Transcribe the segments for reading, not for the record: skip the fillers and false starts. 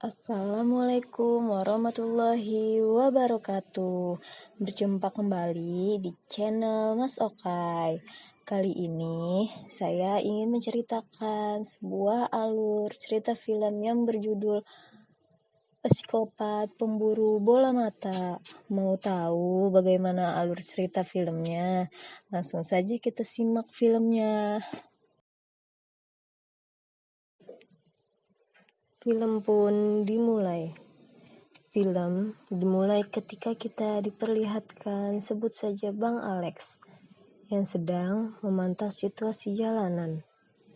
Assalamualaikum warahmatullahi wabarakatuh. Berjumpa kembali di channel Mas Okai. Kali ini saya ingin menceritakan sebuah alur cerita film yang berjudul Psikopat Pemburu Bola Mata. Mau tahu bagaimana alur cerita filmnya? Langsung saja kita simak filmnya. Film pun dimulai. Film dimulai ketika kita diperlihatkan sebut saja Bang Alex yang sedang memantau situasi jalanan.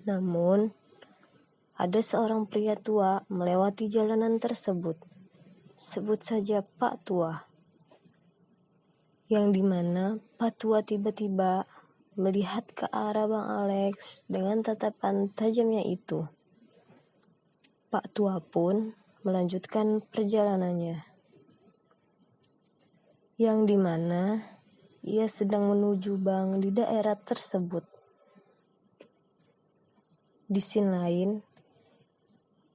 Namun, ada seorang pria tua melewati jalanan tersebut. Sebut saja Pak Tua. Yang dimana Pak Tua tiba-tiba melihat ke arah Bang Alex dengan tatapan tajamnya itu. Pak Tua pun melanjutkan perjalanannya. Yang dimana ia sedang menuju bank di daerah tersebut. Di scene lain,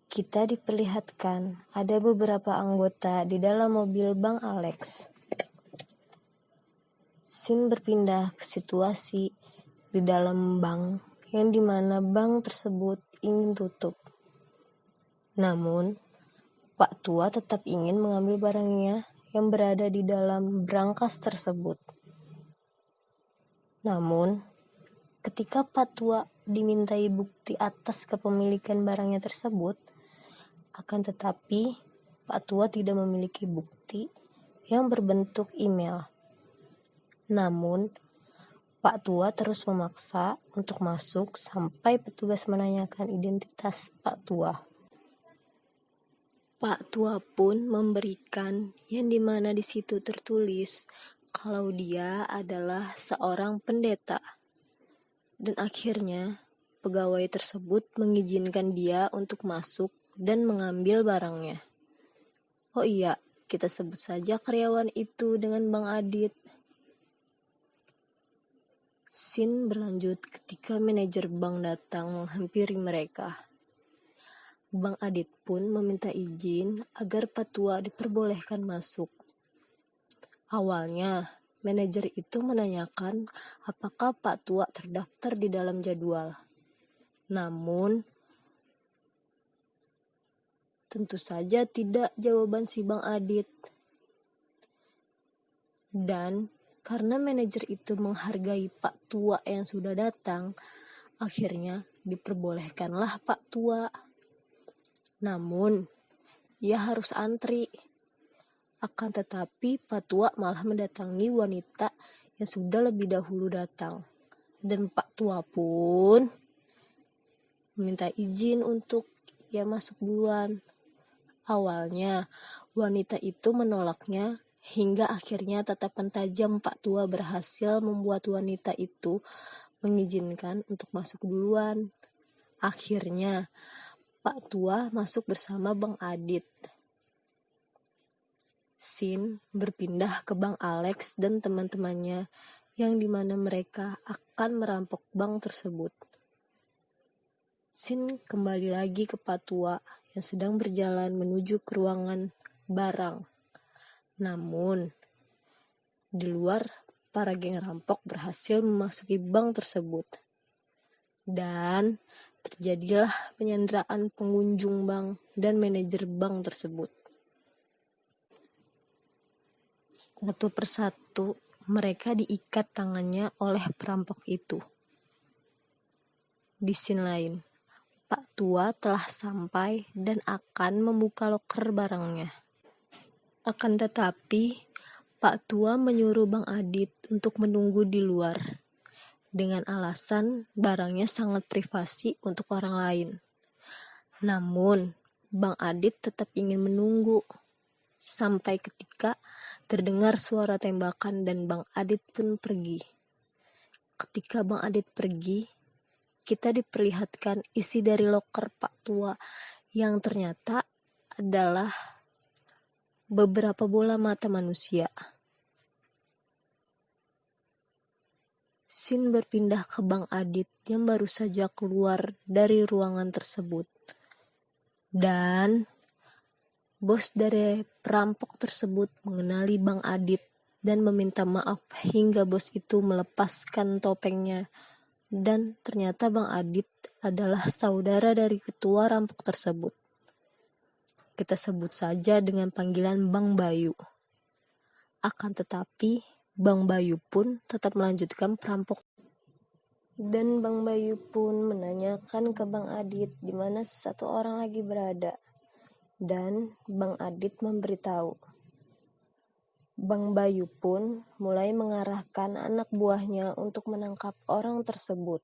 kita diperlihatkan ada beberapa anggota di dalam mobil Bang Alex. Scene berpindah ke situasi di dalam bank yang dimana bank tersebut ingin tutup. Namun, Pak Tua tetap ingin mengambil barangnya yang berada di dalam brankas tersebut. Namun, ketika Pak Tua dimintai bukti atas kepemilikan barangnya tersebut, akan tetapi Pak Tua tidak memiliki bukti yang berbentuk email. Namun, Pak Tua terus memaksa untuk masuk sampai petugas menanyakan identitas Pak Tua. Pak Tua pun memberikan yang dimana di situ tertulis kalau dia adalah seorang pendeta. Dan akhirnya pegawai tersebut mengizinkan dia untuk masuk dan mengambil barangnya. Oh iya, kita sebut saja karyawan itu dengan Bang Adit. Scene berlanjut ketika manajer bank datang menghampiri mereka. Bang Adit pun meminta izin agar Pak Tua diperbolehkan masuk. Awalnya, manajer itu menanyakan apakah Pak Tua terdaftar di dalam jadwal. Namun, tentu saja tidak jawaban si Bang Adit. Dan karena manajer itu menghargai Pak Tua yang sudah datang, akhirnya diperbolehkanlah Pak Tua. Namun, ia harus antri. Akan tetapi Pak Tua malah mendatangi wanita yang sudah lebih dahulu datang. Dan Pak Tua pun meminta izin untuk ia masuk duluan. Awalnya, wanita itu menolaknya hingga akhirnya tatapan tajam Pak Tua berhasil membuat wanita itu mengizinkan untuk masuk duluan. Akhirnya, Pak Tua masuk bersama Bang Adit. Scene berpindah ke Bang Alex dan teman-temannya yang dimana mereka akan merampok bank tersebut. Scene kembali lagi ke Pak Tua yang sedang berjalan menuju ke ruangan barang. Namun, di luar para geng rampok berhasil memasuki bank tersebut. Dan terjadilah penyanderaan pengunjung bank dan manajer bank tersebut. Satu persatu mereka diikat tangannya oleh perampok itu. Di scene lain, Pak Tua telah sampai dan akan membuka loker barangnya. Akan tetapi, Pak Tua menyuruh Bang Adit untuk menunggu di luar dengan alasan barangnya sangat privasi untuk orang lain. Namun, Bang Adit tetap ingin menunggu sampai ketika terdengar suara tembakan dan Bang Adit pun pergi. Ketika Bang Adit pergi, kita diperlihatkan isi dari loker Pak Tua yang ternyata adalah beberapa bola mata manusia. Scene berpindah ke Bang Adit yang baru saja keluar dari ruangan tersebut. Dan Bos dari perampok tersebut mengenali Bang Adit dan meminta maaf hingga bos itu melepaskan topengnya. Dan ternyata Bang Adit adalah saudara dari ketua rampok tersebut. Kita sebut saja dengan panggilan Bang Bayu. Akan tetapi, Bang Bayu pun tetap melanjutkan perampok. Dan Bang Bayu pun menanyakan ke Bang Adit di mana satu orang lagi berada. Dan Bang Adit memberitahu. Bang Bayu pun mulai mengarahkan anak buahnya untuk menangkap orang tersebut.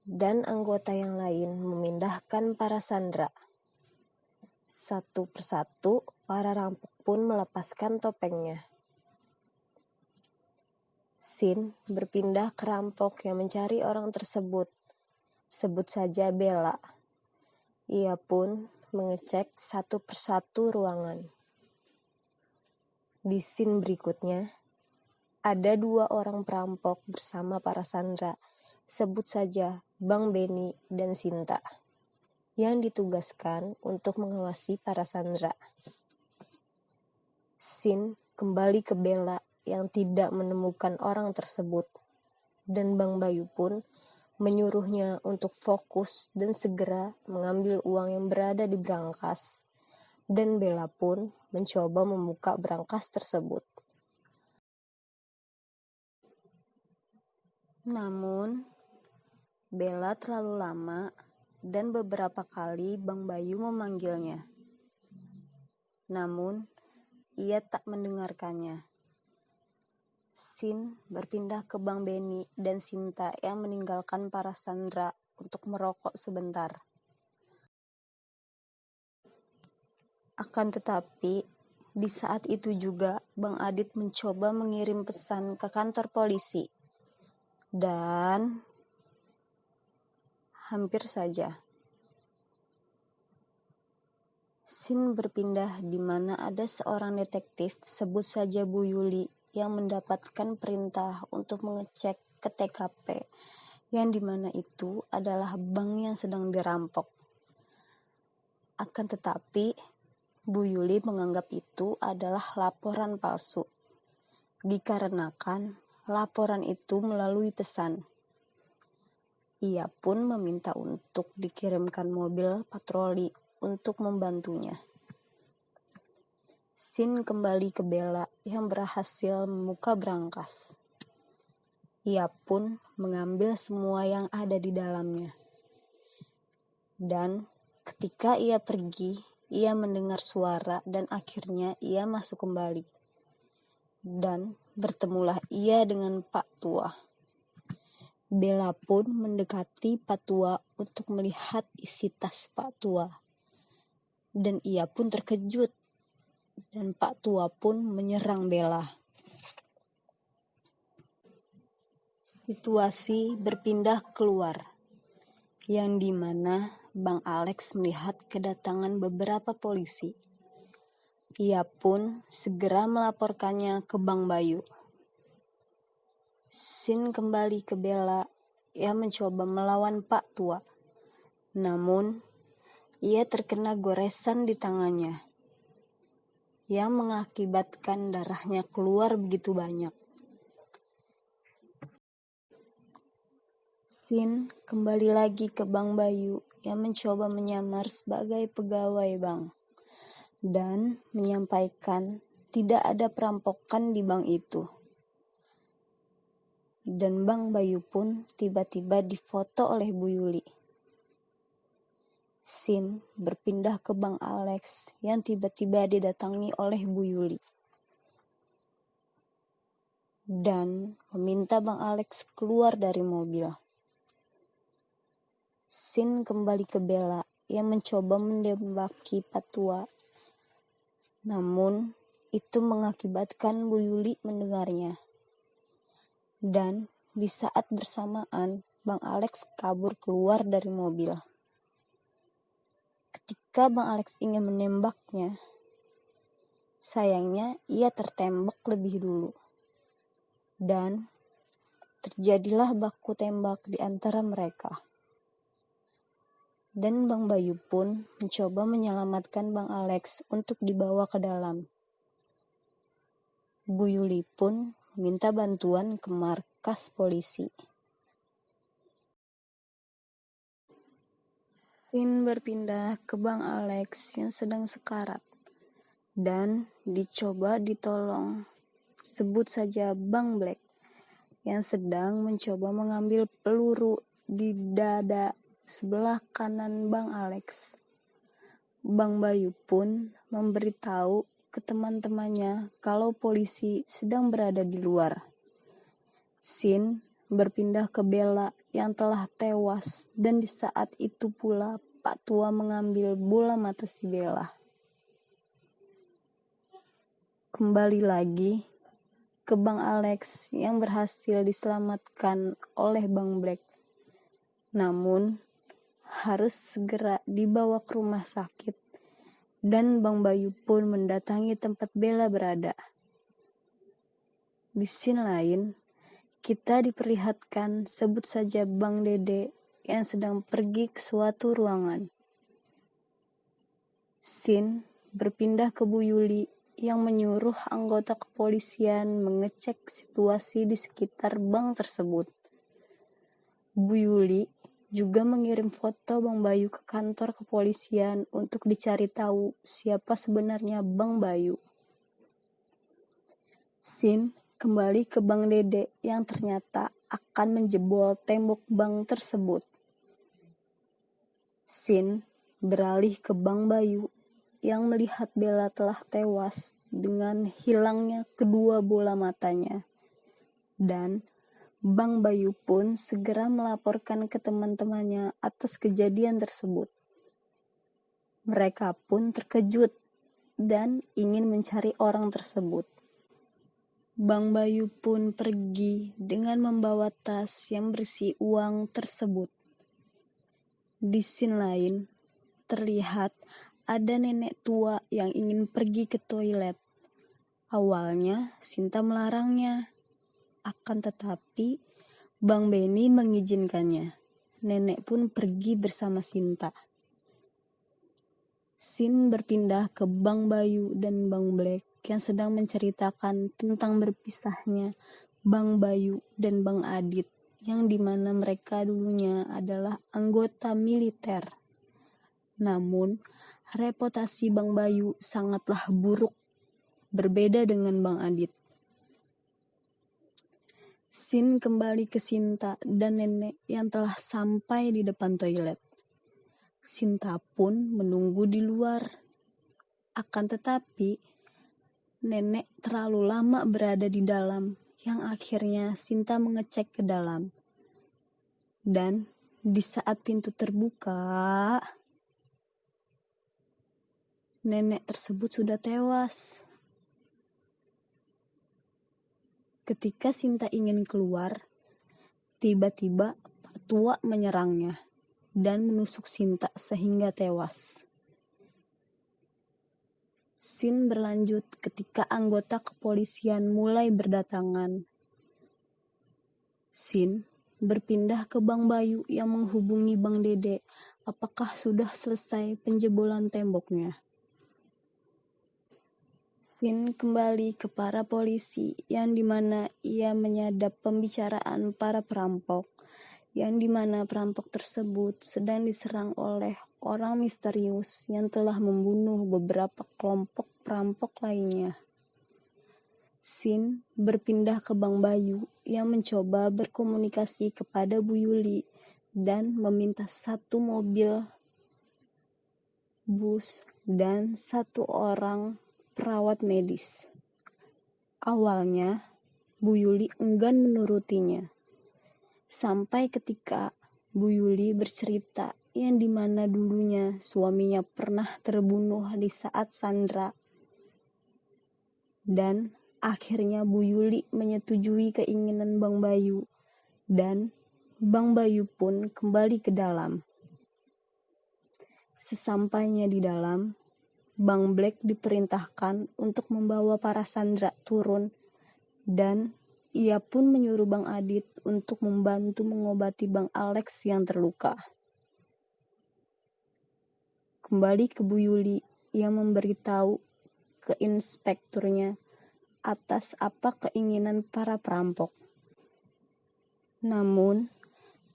Dan anggota yang lain memindahkan para sandera. Satu persatu, para rampok pun melepaskan topengnya. Sin berpindah ke rampok yang mencari orang tersebut. Sebut saja Bella. Ia pun mengecek satu persatu ruangan. Di scene berikutnya, ada 2 orang perampok bersama para sandera, sebut saja Bang Beni dan Sinta, yang ditugaskan untuk mengawasi para sandera. Scene kembali ke Bella yang tidak menemukan orang tersebut, dan Bang Bayu pun menyuruhnya untuk fokus dan segera mengambil uang yang berada di brankas, dan Bella pun mencoba membuka brankas tersebut. Namun, Bella terlalu lama dan beberapa kali Bang Bayu memanggilnya. Namun, ia tak mendengarkannya. Sin berpindah ke Bang Beni dan Sinta yang meninggalkan para sandera untuk merokok sebentar. Akan tetapi, di saat itu juga Bang Adit mencoba mengirim pesan ke kantor polisi. Dan hampir saja. Sin berpindah di mana ada seorang detektif, sebut saja Bu Yuli, yang mendapatkan perintah untuk mengecek ke TKP, yang dimana itu adalah bank yang sedang dirampok. Akan tetapi, Bu Yuli menganggap itu adalah laporan palsu, dikarenakan laporan itu melalui pesan. Ia pun meminta untuk dikirimkan mobil patroli untuk membantunya. Sin kembali ke Bella yang berhasil membuka brankas. Ia pun mengambil semua yang ada di dalamnya. Dan ketika ia pergi, ia mendengar suara dan akhirnya ia masuk kembali. Dan bertemulah ia dengan Pak Tua. Bella pun mendekati Pak Tua untuk melihat isi tas Pak Tua. Dan ia pun terkejut. Dan Pak Tua pun menyerang Bella. Situasi berpindah keluar, yang dimana Bang Alex melihat kedatangan beberapa polisi. Ia pun segera melaporkannya ke Bang Bayu. Sin kembali ke Bella yang mencoba melawan Pak Tua. Namun, ia terkena goresan di tangannya, yang mengakibatkan darahnya keluar begitu banyak. Sin kembali lagi ke Bang Bayu yang mencoba menyamar sebagai pegawai bank dan menyampaikan tidak ada perampokan di bank itu. Dan Bang Bayu pun tiba-tiba difoto oleh Bu Yuli. Sin berpindah ke Bang Alex yang tiba-tiba didatangi oleh Bu Yuli. Dan meminta Bang Alex keluar dari mobil. Sin kembali ke Bella yang mencoba menembaki Pak Tua. Namun, itu mengakibatkan Bu Yuli mendengarnya. Dan di saat bersamaan, Bang Alex kabur keluar dari mobil. Ketika Bang Alex ingin menembaknya, sayangnya ia tertembak lebih dulu. Dan terjadilah baku tembak di antara mereka. dan Bang Bayu pun mencoba menyelamatkan Bang Alex untuk dibawa ke dalam. Bu Yuli pun meminta bantuan ke markas polisi. Scene berpindah ke Bang Alex yang sedang sekarat dan dicoba ditolong, sebut saja Bang Black, yang sedang mencoba mengambil peluru di dada sebelah kanan Bang Alex. Bang Bayu pun memberitahu ke teman-temannya kalau polisi sedang berada di luar. Scene berpindah ke Bella yang telah tewas, dan di saat itu pula Pak Tua mengambil bola mata si Bella. Kembali lagi ke Bang Alex yang berhasil diselamatkan oleh Bang Black. Namun harus segera dibawa ke rumah sakit, dan Bang Bayu pun mendatangi tempat Bella berada. Di scene lain, kita diperlihatkan sebut saja Bang Dede yang sedang pergi ke suatu ruangan. Scene berpindah ke Bu Yuli yang menyuruh anggota kepolisian mengecek situasi di sekitar bank tersebut. Bu Yuli juga mengirim foto Bang Bayu ke kantor kepolisian untuk dicari tahu siapa sebenarnya Bang Bayu. Scene kembali ke Bang Dede yang ternyata akan menjebol tembok bank tersebut. Scene beralih ke Bang Bayu yang melihat Bella telah tewas dengan hilangnya kedua bola matanya. Dan Bang Bayu pun segera melaporkan ke teman-temannya atas kejadian tersebut. Mereka pun terkejut dan ingin mencari orang tersebut. Bang Bayu pun pergi dengan membawa tas yang berisi uang tersebut. Di scene lain, terlihat ada nenek tua yang ingin pergi ke toilet. Awalnya Sinta melarangnya, akan tetapi Bang Benny mengizinkannya. Nenek pun pergi bersama Sinta. Scene berpindah ke Bang Bayu dan Bang Black yang sedang menceritakan tentang berpisahnya Bang Bayu dan Bang Adit, yang dimana mereka dulunya adalah anggota militer. Namun, reputasi Bang Bayu sangatlah buruk, berbeda dengan Bang Adit. Scene kembali ke Sinta dan nenek yang telah sampai di depan toilet. Sinta pun menunggu di luar. Akan tetapi, nenek terlalu lama berada di dalam, yang akhirnya Sinta mengecek ke dalam. Dan di saat pintu terbuka, nenek tersebut sudah tewas. Ketika Sinta ingin keluar, tiba-tiba Pak Tua menyerangnya dan menusuk Sinta sehingga tewas. Scene berlanjut ketika anggota kepolisian mulai berdatangan. Scene berpindah ke Bang Bayu yang menghubungi Bang Dede apakah sudah selesai penjebolan temboknya. Scene kembali ke para polisi yang dimana ia menyadap pembicaraan para perampok, yang dimana perampok tersebut sedang diserang oleh orang misterius yang telah membunuh beberapa kelompok perampok lainnya. Scene berpindah ke Bang Bayu yang mencoba berkomunikasi kepada Bu Yuli dan meminta satu mobil bus dan satu orang perawat medis. Awalnya, Bu Yuli enggan menurutinya. Sampai ketika Bu Yuli bercerita yang dimana dulunya suaminya pernah terbunuh di saat Sandra. Dan akhirnya Bu Yuli menyetujui keinginan Bang Bayu. Dan Bang Bayu pun kembali ke dalam. Sesampainya di dalam, Bang Black diperintahkan untuk membawa para Sandra turun, dan ia pun menyuruh Bang Adit untuk membantu mengobati Bang Alex yang terluka. kembali ke Bu Yuli yang memberitahu ke inspekturnya atas apa keinginan para perampok. Namun,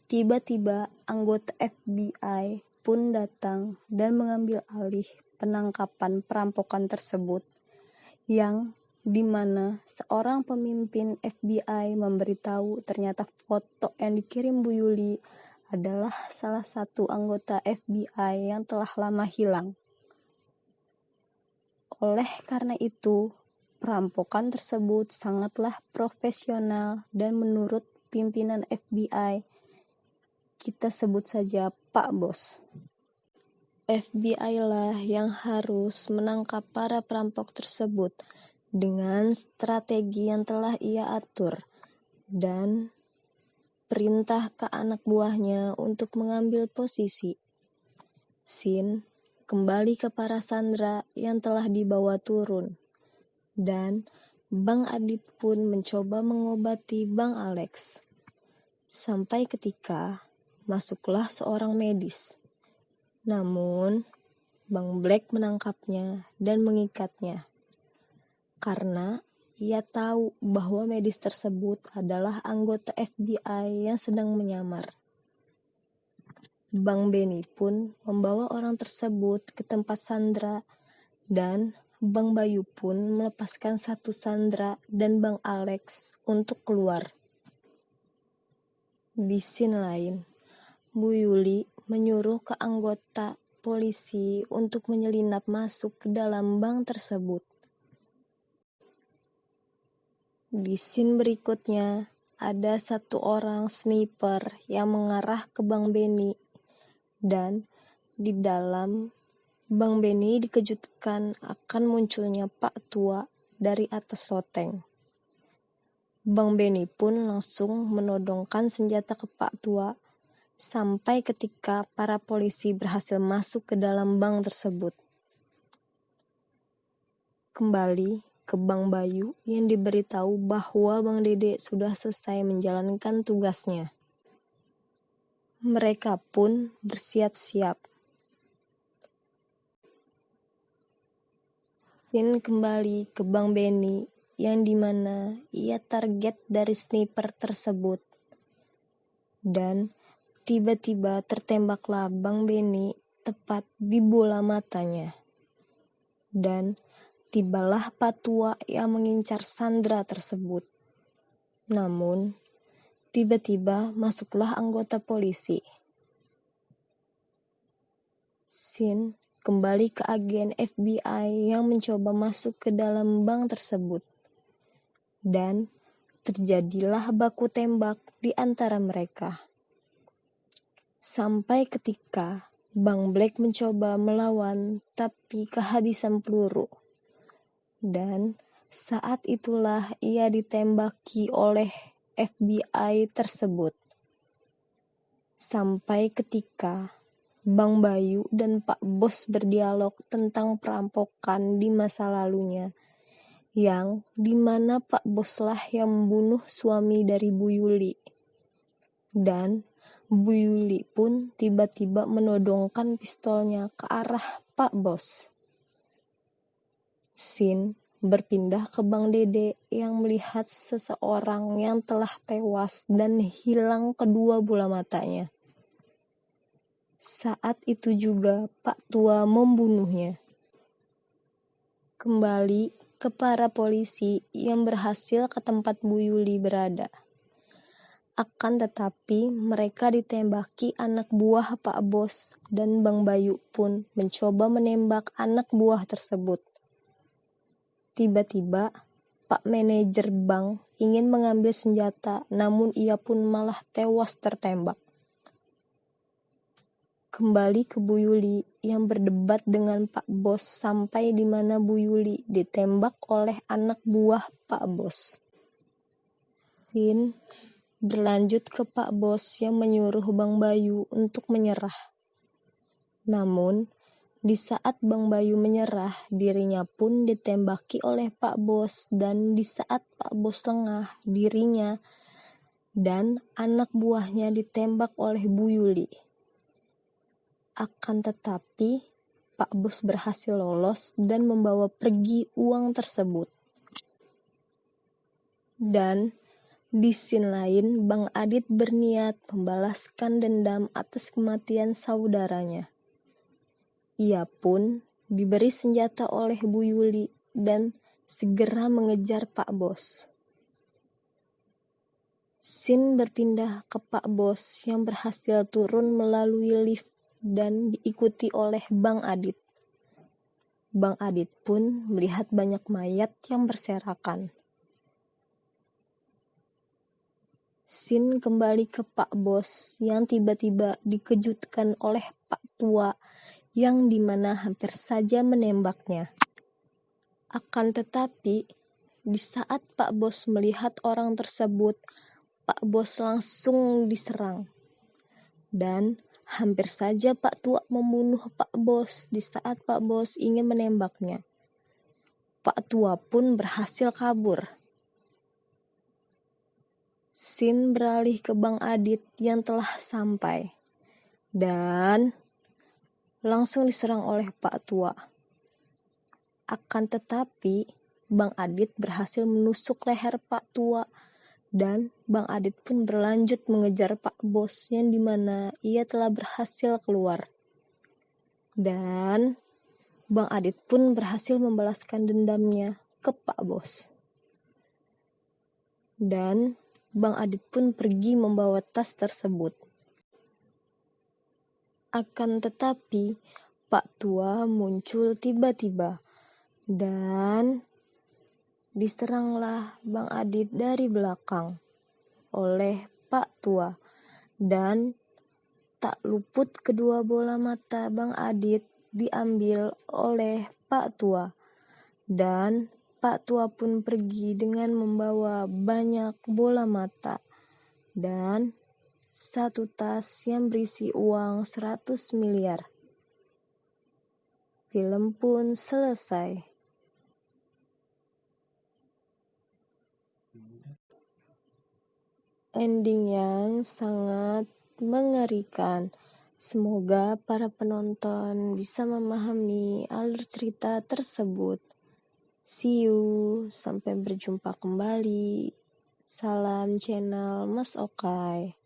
tiba-tiba anggota FBI pun datang dan mengambil alih penangkapan perampokan tersebut, yang dimana seorang pemimpin FBI memberitahu ternyata foto yang dikirim Bu Yuli adalah salah satu anggota FBI yang telah lama hilang. Oleh karena itu, perampokan tersebut sangatlah profesional dan menurut pimpinan FBI, kita sebut saja Pak Bos. FBI lah yang harus menangkap para perampok tersebut dengan strategi yang telah ia atur dan perintah ke anak buahnya untuk mengambil posisi. Sin kembali ke para sandera yang telah dibawa turun dan Bang Adit pun mencoba mengobati Bang Alex. Sampai ketika masuklah seorang medis. Namun, Bang Black menangkapnya dan mengikatnya. Karena ia tahu bahwa medis tersebut adalah anggota FBI yang sedang menyamar. Bang Benny pun membawa orang tersebut ke tempat sandera dan Bang Bayu pun melepaskan satu sandera dan Bang Alex untuk keluar. Di scene lain, Bu Yuli menyuruh ke anggota polisi untuk menyelinap masuk ke dalam bank tersebut. Di scene berikutnya, ada satu orang sniper yang mengarah ke Bang Benny dan di dalam Bang Benny dikejutkan akan munculnya Pak Tua dari atas loteng. Bang Benny pun langsung menodongkan senjata ke Pak Tua sampai ketika para polisi berhasil masuk ke dalam bank tersebut. Kembali ke Bang Bayu yang diberitahu bahwa Bang Dede sudah selesai menjalankan tugasnya. Mereka pun bersiap-siap. Sin kembali ke Bang Benny yang dimana ia target dari sniper tersebut. Dan tiba-tiba tertembaklah Bang Benny tepat di bola matanya. Dan tibalah Pak Tua yang mengincar sandera tersebut. Namun, tiba-tiba masuklah anggota polisi. Sin kembali ke agen FBI yang mencoba masuk ke dalam bank tersebut. Dan terjadilah baku tembak di antara mereka. Sampai ketika Bang Black mencoba melawan tapi kehabisan peluru. Dan saat itulah ia ditembaki oleh FBI tersebut. Sampai ketika Bang Bayu dan Pak Bos berdialog tentang perampokan di masa lalunya. Yang dimana Pak Bos lah yang membunuh suami dari Bu Yuli. Dan Bu Yuli pun tiba-tiba menodongkan pistolnya ke arah Pak Bos. Sin berpindah ke Bang Dede yang melihat seseorang yang telah tewas dan hilang kedua bola matanya. Saat itu juga Pak Tua membunuhnya. Kembali ke para polisi yang berhasil ke tempat Bu Yuli berada. Akan tetapi mereka ditembaki anak buah Pak Bos dan Bang Bayu pun mencoba menembak anak buah tersebut. Tiba-tiba Pak manajer bank ingin mengambil senjata namun ia pun malah tewas tertembak. Kembali ke Bu Yuli yang berdebat dengan Pak Bos sampai di mana Bu Yuli ditembak oleh anak buah Pak Bos. Sin berlanjut ke Pak Bos yang menyuruh Bang Bayu untuk menyerah. Namun, di saat Bang Bayu menyerah, dirinya pun ditembaki oleh Pak Bos dan di saat Pak Bos lengah, dirinya dan anak buahnya ditembak oleh Bu Yuli. Akan tetapi, Pak Bos berhasil lolos dan membawa pergi uang tersebut. Dan di scene lain, Bang Adit berniat membalaskan dendam atas kematian saudaranya. Ia pun diberi senjata oleh Bu Yuli dan segera mengejar Pak Bos. Scene berpindah ke Pak Bos yang berhasil turun melalui lift dan diikuti oleh Bang Adit. Bang Adit pun melihat banyak mayat yang berserakan. Scene kembali ke Pak Bos yang tiba-tiba dikejutkan oleh Pak Tua yang dimana hampir saja menembaknya. Akan tetapi, di saat Pak Bos melihat orang tersebut, Pak Bos langsung diserang. Dan hampir saja Pak Tua membunuh Pak Bos di saat Pak Bos ingin menembaknya. Pak Tua pun berhasil kabur. Scene beralih ke Bang Adit yang telah sampai. Dan langsung diserang oleh Pak Tua. Akan tetapi, Bang Adit berhasil menusuk leher Pak Tua dan Bang Adit pun berlanjut mengejar Pak Bos yang dimana ia telah berhasil keluar. Dan Bang Adit pun berhasil membalaskan dendamnya ke Pak Bos. Dan Bang Adit pun pergi membawa tas tersebut. Akan tetapi, Pak Tua muncul tiba-tiba dan diseranglah Bang Adit dari belakang oleh Pak Tua dan tak luput kedua bola mata Bang Adit diambil oleh Pak Tua dan Pak Tua pun pergi dengan membawa banyak bola mata dan satu tas yang berisi uang 100 miliar. Film pun selesai. Ending yang sangat mengerikan. Semoga para penonton bisa memahami alur cerita tersebut. See you, sampai berjumpa kembali. Salam channel Mas Okai.